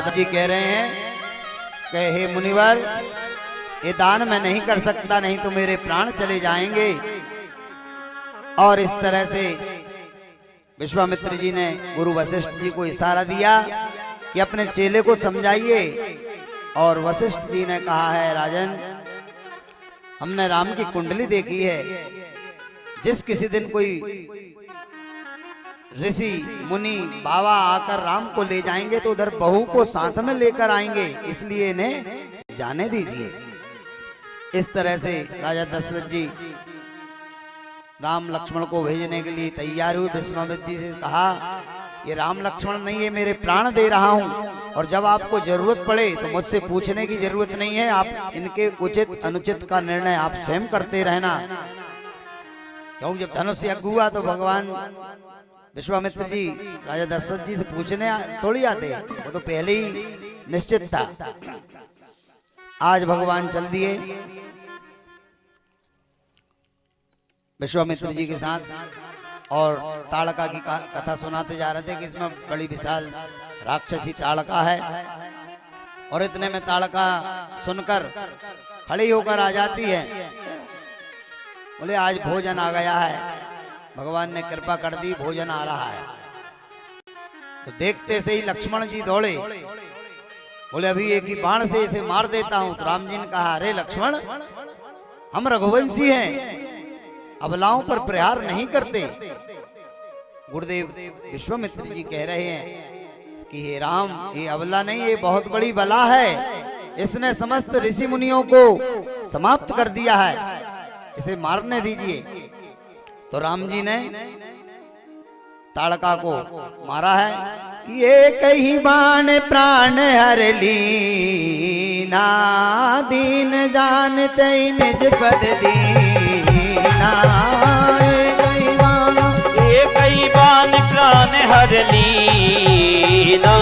जी कह रहे हैं कि हे मुनिवर, ये दान मैं नहीं कर सकता, नहीं तो मेरे प्राण चले जाएंगे। और इस तरह से विश्वामित्र जी ने गुरु वशिष्ठ जी को इशारा दिया कि अपने चेले को समझाइए। और वशिष्ठ जी ने कहा है, राजन, हमने राम की कुंडली देखी है, जिस किसी दिन कोई ऋषि मुनि बाबा आकर राम को ले जाएंगे तो उधर बहू को साथ में लेकर आएंगे, इसलिए इन्हें जाने दीजिए। इस तरह से राजा दशरथ जी राम लक्ष्मण को भेजने के लिए तैयार हुए। विश्वामित्र जी से कहा, ये राम लक्ष्मण नहीं है, मेरे प्राण दे रहा हूं, और जब आपको जरूरत पड़े तो मुझसे पूछने की जरूरत नहीं है, आप इनके उचित अनुचित का निर्णय आप स्वयं करते रहना। क्योंकि जब धनुष यज्ञ हुआ तो भगवान विश्वामित्र जी राजा दशरथ जी से पूछने थोड़ी आते, वो तो पहले ही निश्चित था। आज भगवान चल दिए विश्वामित्र जी के साथ और ताड़का की कथा सुनाते जा रहे थे कि इसमें बड़ी विशाल राक्षसी ताड़का है। और इतने में ताड़का सुनकर खड़ी होकर आ जाती है, बोले आज भोजन आ गया है, भगवान ने कृपा कर दी, भोजन आ रहा है। तो देखते से ही लक्ष्मण जी दौड़े, बोले अभी एक ही बाण से इसे मार देता हूं। तो राम जी ने कहा, अरे लक्ष्मण, हम रघुवंशी हैं, अबलाओं पर प्रहार नहीं करते। गुरुदेव विश्वामित्र जी कह रहे हैं कि हे राम, ये अबला नहीं, ये बहुत बड़ी बला है, इसने समस्त ऋषि मुनियों को समाप्त कर दिया है, इसे मारने दीजिए। तो राम जी ने ताड़का को मारा है कि एक ही बाण प्राण हर लीना, दीन जानते निज पद दीना। एक ही बाण प्राण हर लीना,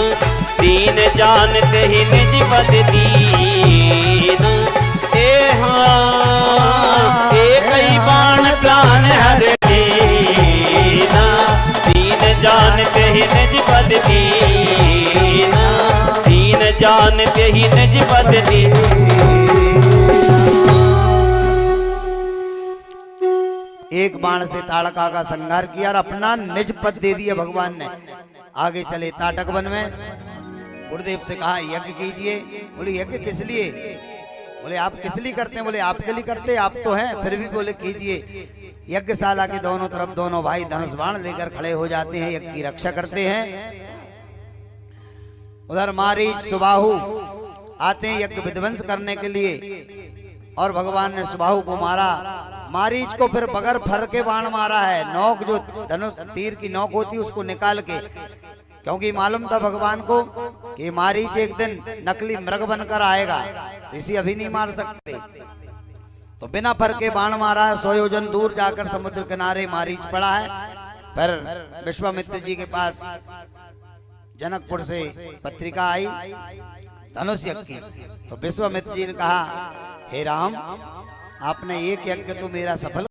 दीन जानते ही निज पद दीना। एक ही बाण प्राण हर लीना, दीन जानते ही निज पद दीना, दीन जानते ही निज पद दीना। एक बाण से ताड़का का संहार किया और अपना निज पद दे दिया भगवान ने। आगे चले ताटक वन में, गुरुदेव से कहा यज्ञ कीजिए। बोले यज्ञ किस लिए? बोले आप किस लिए करते हैं? बोले आपके लिए करते, आप तो हैं, फिर भी बोले कीजिए। यज्ञशाला के दोनों तरफ दोनों भाई धनुष बाण लेकर खड़े हो जाते हैं, यज्ञ की रक्षा करते हैं। उधर मारीच सुबाहु आते हैं यज्ञ विध्वंस करने के लिए, और भगवान ने सुबाहु को मारा। मारीच को फिर बगर फर के बाण मारा है, नोक जो धनुष तीर की नोक होती है उसको निकाल के, क्योंकि मालूम था भगवान को कि मारीच एक दिन नकली मृग बनकर आएगा, इसी अभी नहीं मार सकते। तो बिना फर के बाण मारा है, 100 योजन दूर जाकर समुद्र किनारे मारीच पड़ा है। फिर विश्वामित्र जी के पास जनकपुर से पत्रिका आई धनुष यज्ञ की। तो विश्वामित्र जी ने कहा, हे राम, आपने एक यज्ञ तो मेरा सफल